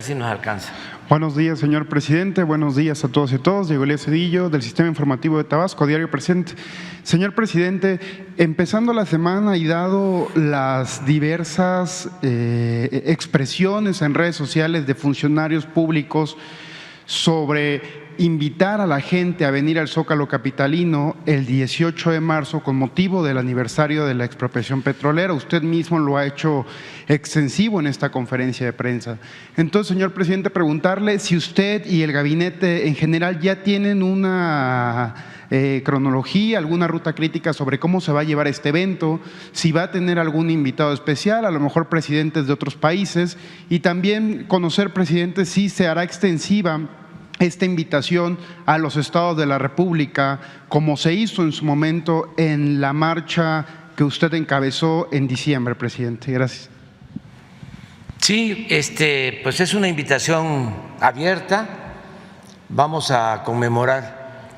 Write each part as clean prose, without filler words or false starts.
si nos alcanza. Buenos días, señor presidente. Buenos días a todos y todas. Diego Elías Cedillo, del Sistema Informativo de Tabasco, Diario Presente. Señor presidente, empezando la semana y dado las diversas expresiones en redes sociales de funcionarios públicos sobre invitar a la gente a venir al Zócalo capitalino el 18 de marzo con motivo del aniversario de la expropiación petrolera. Usted mismo lo ha hecho extensivo en esta conferencia de prensa. Entonces, señor presidente, preguntarle si usted y el gabinete en general ya tienen una cronología, alguna ruta crítica sobre cómo se va a llevar este evento, si va a tener algún invitado especial, a lo mejor presidentes de otros países, y también conocer, presidente, si se hará extensiva esta invitación a los estados de la República, como se hizo en su momento en la marcha que usted encabezó en diciembre, presidente. Gracias. Sí, pues es una invitación abierta. Vamos a conmemorar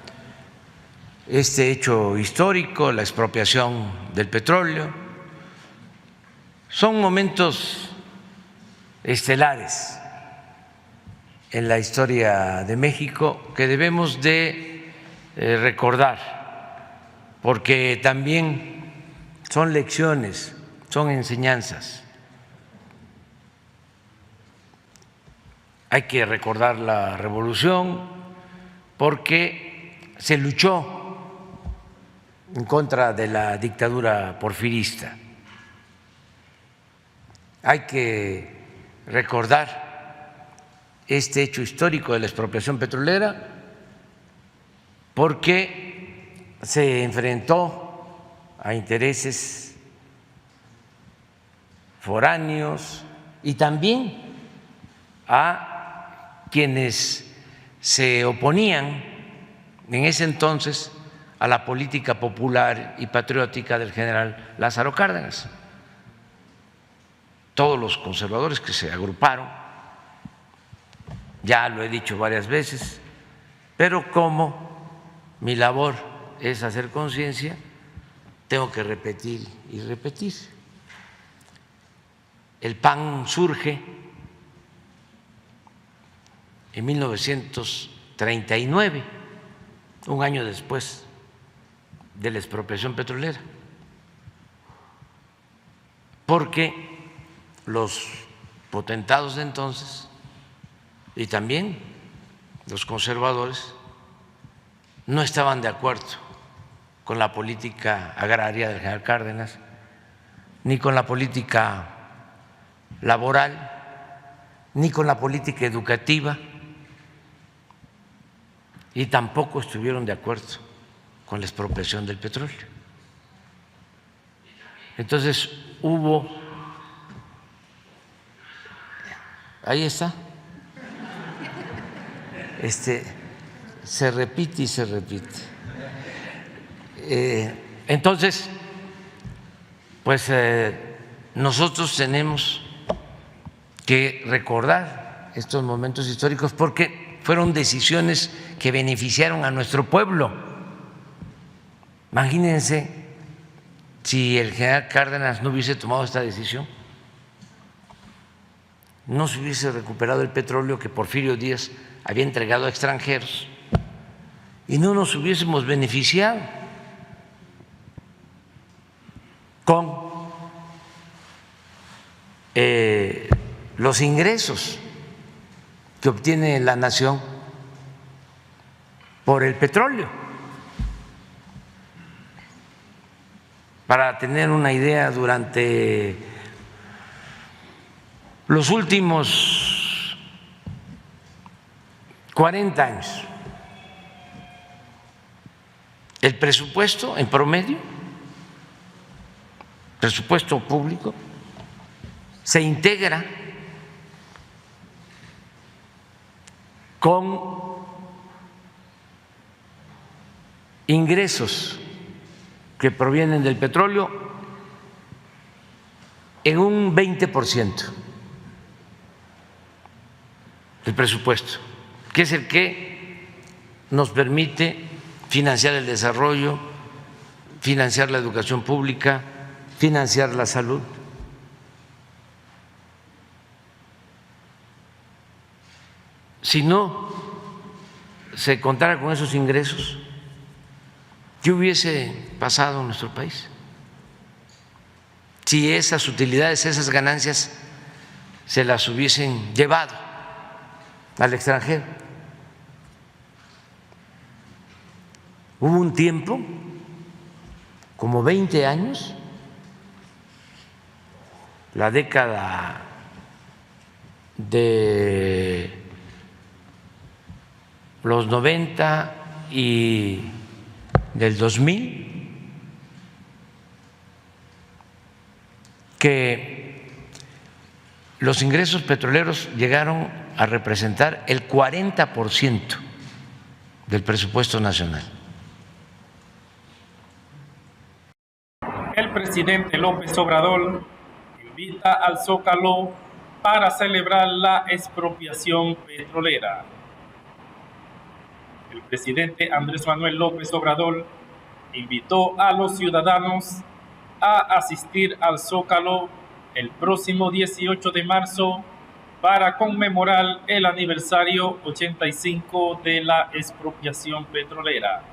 este hecho histórico, la expropiación del petróleo. Son momentos estelares en la historia de México que debemos de recordar, porque también son lecciones, son enseñanzas. Hay que recordar la revolución porque se luchó en contra de la dictadura porfirista. Hay que recordar este hecho histórico de la expropiación petrolera porque se enfrentó a intereses foráneos y también a quienes se oponían en ese entonces a la política popular y patriótica del general Lázaro Cárdenas. Todos los conservadores que se agruparon, ya lo he dicho varias veces, pero como mi labor es hacer conciencia, tengo que repetir y repetir. El PAN surge en 1939, un año después de la expropiación petrolera, porque los potentados de entonces y también los conservadores no estaban de acuerdo con la política agraria del general Cárdenas, ni con la política laboral, ni con la política educativa, y tampoco estuvieron de acuerdo con la expropiación del petróleo. Entonces hubo, ahí está, se repite y se repite. Entonces, pues nosotros tenemos que recordar estos momentos históricos porque fueron decisiones que beneficiaron a nuestro pueblo. Imagínense si el general Cárdenas no hubiese tomado esta decisión, no se hubiese recuperado el petróleo que Porfirio Díaz había entregado a extranjeros y no nos hubiésemos beneficiado con los ingresos que obtiene la nación por el petróleo. Para tener una idea, durante los últimos 40 años, el presupuesto en promedio, presupuesto público, se integra con ingresos que provienen del petróleo en un 20% del presupuesto, que es el que nos permite financiar el desarrollo, financiar la educación pública, financiar la salud. si no se contara con esos ingresos, ¿qué hubiese pasado en nuestro país? Si esas utilidades, esas ganancias se las hubiesen llevado al extranjero. Hubo un tiempo, como 20 años, la década de los 90 y del 2000, que los ingresos petroleros llegaron a representar el 40% del presupuesto nacional. El presidente López Obrador invita al Zócalo para celebrar la expropiación petrolera. El presidente Andrés Manuel López Obrador invitó a los ciudadanos a asistir al Zócalo el próximo 18 de marzo para conmemorar el aniversario 85 de la expropiación petrolera.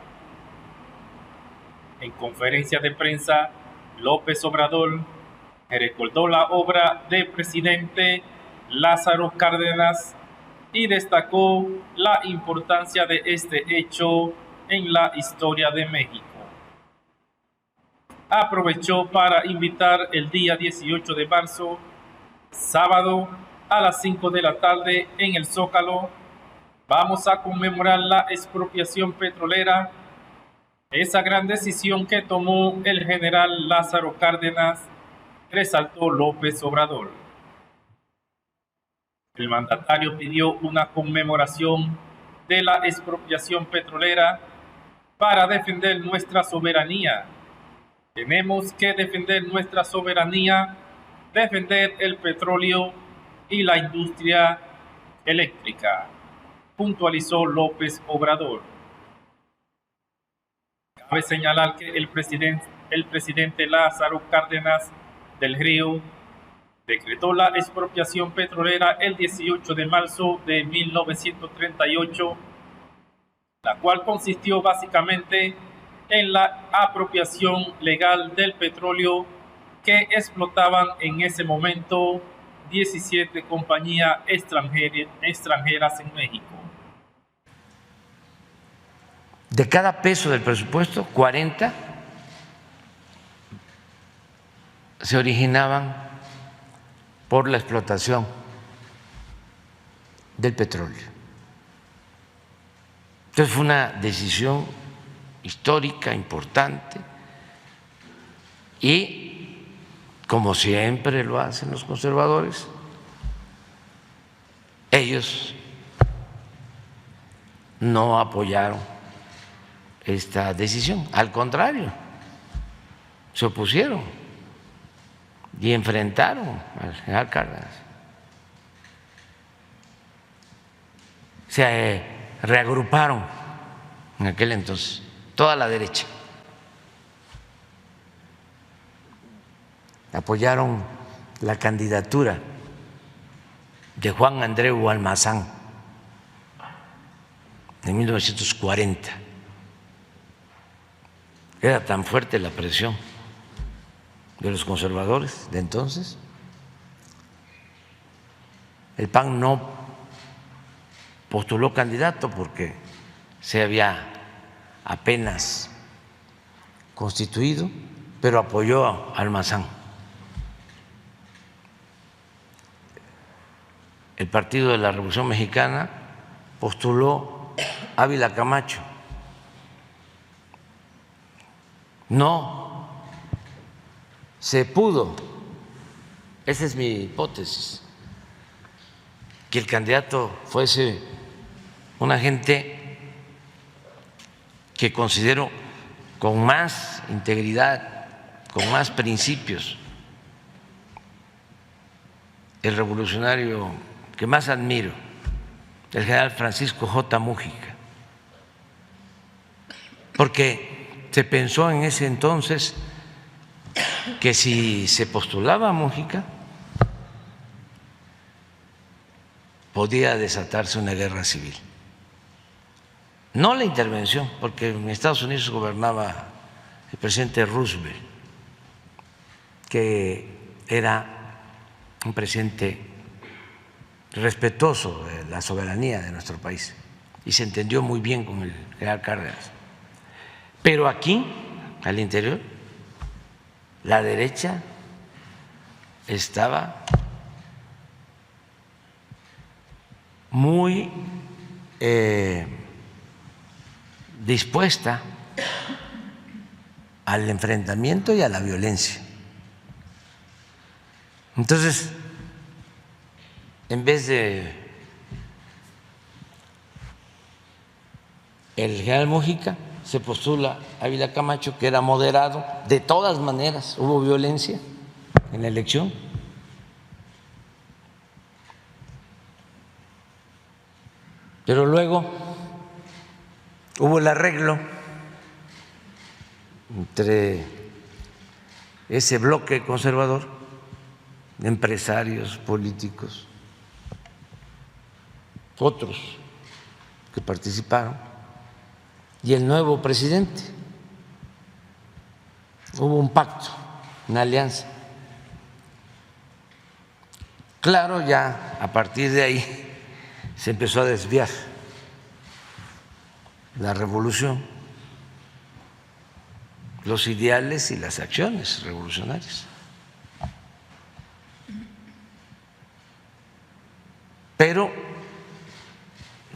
En conferencia de prensa, López Obrador recordó la obra del presidente Lázaro Cárdenas y destacó la importancia de este hecho en la historia de México. Aprovechó para invitar el día 18 de marzo, sábado, a las 5 de la tarde en el Zócalo. Vamos a conmemorar la expropiación petrolera, esa gran decisión que tomó el general Lázaro Cárdenas, resaltó López Obrador. El mandatario pidió una conmemoración de la expropiación petrolera para defender nuestra soberanía. Tenemos que defender nuestra soberanía, defender el petróleo y la industria eléctrica, puntualizó López Obrador. Cabe señalar que el presidente Lázaro Cárdenas del Río decretó la expropiación petrolera el 18 de marzo de 1938, la cual consistió básicamente en la apropiación legal del petróleo que explotaban en ese momento 17 compañías extranjeras en México. De cada peso del presupuesto, 40 se originaban por la explotación del petróleo. Entonces fue una decisión histórica, importante, y como siempre lo hacen los conservadores, ellos no apoyaron esta decisión, al contrario, se opusieron y enfrentaron al general Cárdenas. Se reagruparon en aquel entonces toda la derecha, apoyaron la candidatura de Juan Andreu Almazán en 1940. Era tan fuerte la presión de los conservadores de entonces. El PAN no postuló candidato porque se había apenas constituido, pero apoyó a Almazán. El Partido de la Revolución Mexicana postuló a Ávila Camacho. No se pudo, esa es mi hipótesis, que el candidato fuese una gente que considero con más integridad, con más principios, el revolucionario que más admiro, el general Francisco J. Múgica, porque se pensó en ese entonces que si se postulaba a Múgica podía desatarse una guerra civil. No la intervención, porque en Estados Unidos gobernaba el presidente Roosevelt, que era un presidente respetuoso de la soberanía de nuestro país y se entendió muy bien con el general Cárdenas. Pero aquí, al interior, la derecha estaba muy dispuesta al enfrentamiento y a la violencia. Entonces, en vez de el general Mújica, se postula Ávila Camacho, que era moderado. De todas maneras, hubo violencia en la elección. Pero luego hubo el arreglo entre ese bloque conservador, empresarios, políticos, otros que participaron, y el nuevo presidente. Hubo un pacto, una alianza. Claro, ya a partir de ahí se empezó a desviar la revolución, los ideales y las acciones revolucionarias. Pero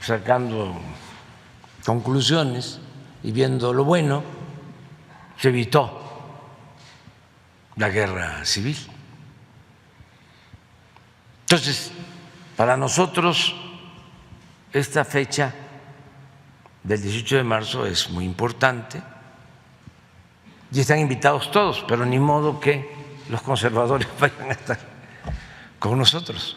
sacando conclusiones y viendo lo bueno, se evitó la guerra civil. Entonces, para nosotros esta fecha del 18 de marzo es muy importante y están invitados todos, pero ni modo que los conservadores vayan a estar con nosotros.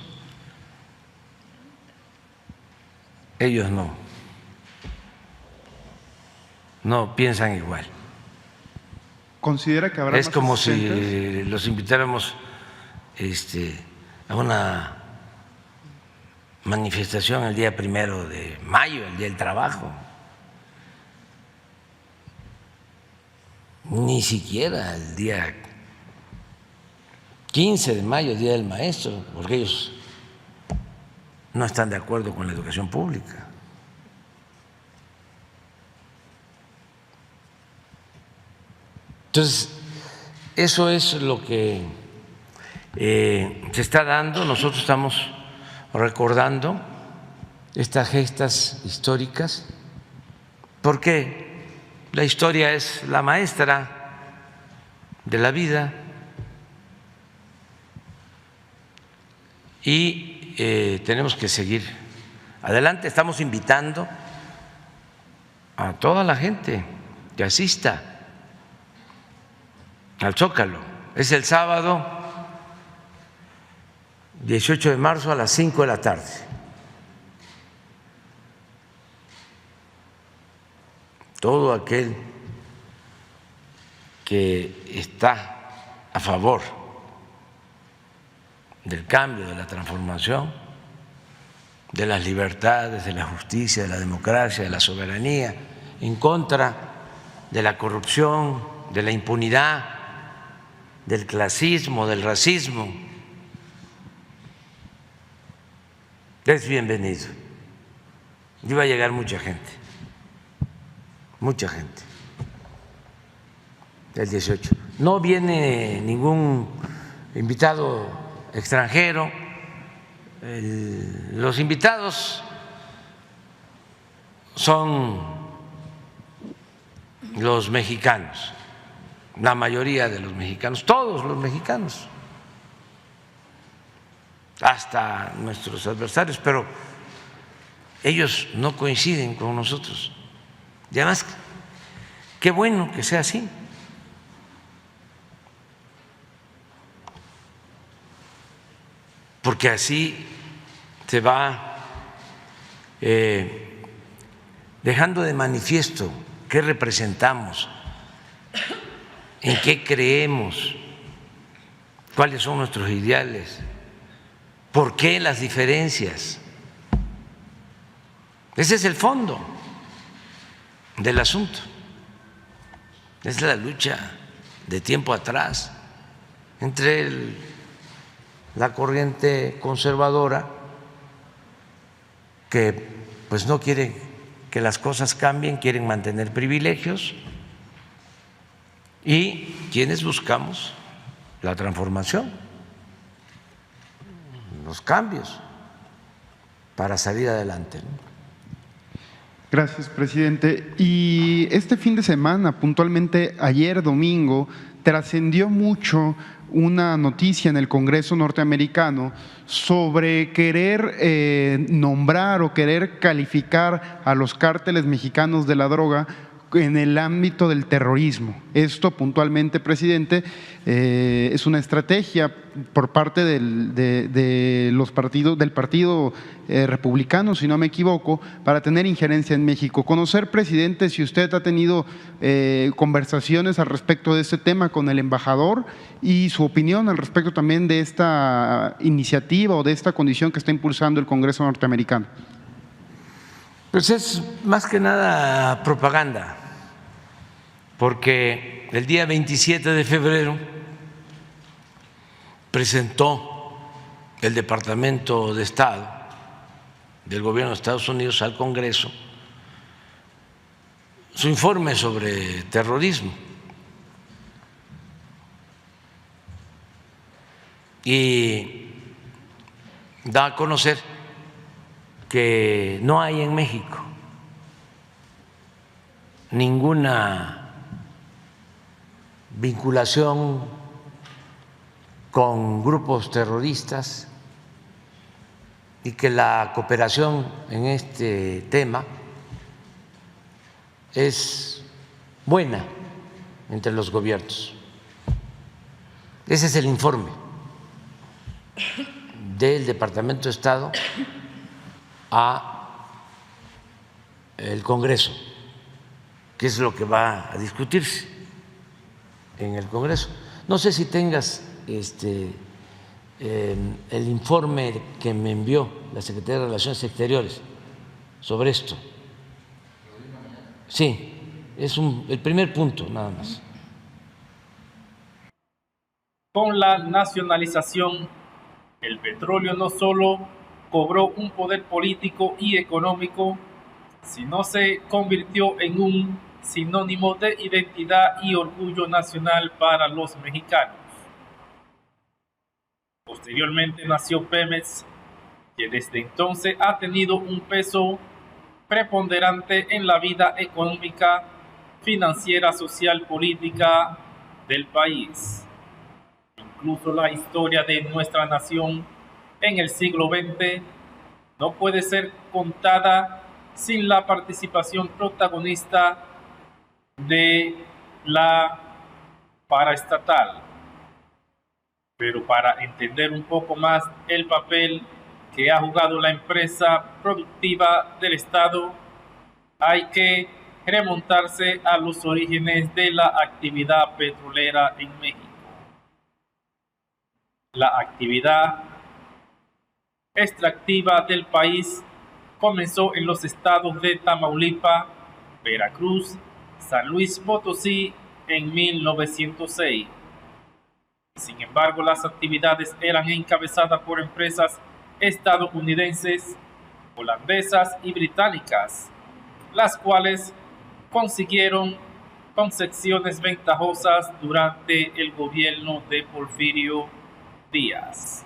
Ellos no piensan igual. ¿Considera que habrá Es más como asistentes? si los invitáramos a una manifestación el día 1 de mayo, el Día del Trabajo. Ni siquiera el día 15 de mayo, Día del Maestro, porque ellos no están de acuerdo con la educación pública. Entonces, eso es lo que se está dando. Nosotros estamos recordando estas gestas históricas, porque la historia es la maestra de la vida y tenemos que seguir adelante. Estamos invitando a toda la gente que asista al Zócalo. Es el sábado 18 de marzo a las 5 de la tarde. Todo aquel que está a favor del cambio, de la transformación, de las libertades, de la justicia, de la democracia, de la soberanía, en contra de la corrupción, de la impunidad, del clasismo, del racismo, es bienvenido. Y va a llegar mucha gente el 18. No viene ningún invitado extranjero. Los invitados son los mexicanos, la mayoría de los mexicanos, todos los mexicanos, hasta nuestros adversarios, pero ellos no coinciden con nosotros. Y además, qué bueno que sea así. Porque así se va dejando de manifiesto qué representamos, en qué creemos, cuáles son nuestros ideales, por qué las diferencias. Ese es el fondo del asunto. Es la lucha de tiempo atrás entre la corriente conservadora, que pues no quiere que las cosas cambien, quieren mantener privilegios, y quienes buscamos la transformación, los cambios para salir adelante, ¿no? Gracias, presidente. Y este fin de semana, puntualmente ayer domingo, trascendió mucho una noticia en el Congreso norteamericano sobre querer nombrar o querer calificar a los cárteles mexicanos de la droga en el ámbito del terrorismo. Esto puntualmente, presidente, es una estrategia por parte del Partido Republicano, si no me equivoco, para tener injerencia en México. Conocer, presidente, si usted ha tenido conversaciones al respecto de este tema con el embajador y su opinión al respecto también de esta iniciativa o de esta condición que está impulsando el Congreso norteamericano. Pues es más que nada propaganda, porque el día 27 de febrero presentó el Departamento de Estado del Gobierno de Estados Unidos al Congreso su informe sobre terrorismo. Y da a conocer que no hay en México ninguna vinculación con grupos terroristas y que la cooperación en este tema es buena entre los gobiernos. Ese es el informe del Departamento de Estado a el Congreso, que es lo que va a discutirse en el Congreso. No sé si tengas el informe que me envió la Secretaría de Relaciones Exteriores sobre esto. Sí, es el primer punto nada más. Con la nacionalización, el petróleo no solo cobró un poder político y económico, sino se convirtió en un sinónimo de identidad y orgullo nacional para los mexicanos. Posteriormente nació Pemex, que desde entonces ha tenido un peso preponderante en la vida económica, financiera, social, política del país. Incluso la historia de nuestra nación en el siglo XX no puede ser contada sin la participación protagonista de la paraestatal. Pero para entender un poco más el papel que ha jugado la empresa productiva del Estado, hay que remontarse a los orígenes de la actividad petrolera en México. La actividad extractiva del país comenzó en los estados de Tamaulipas, Veracruz, San Luis Potosí en 1906. Sin embargo, las actividades eran encabezadas por empresas estadounidenses, holandesas y británicas, las cuales consiguieron concesiones ventajosas durante el gobierno de Porfirio Díaz.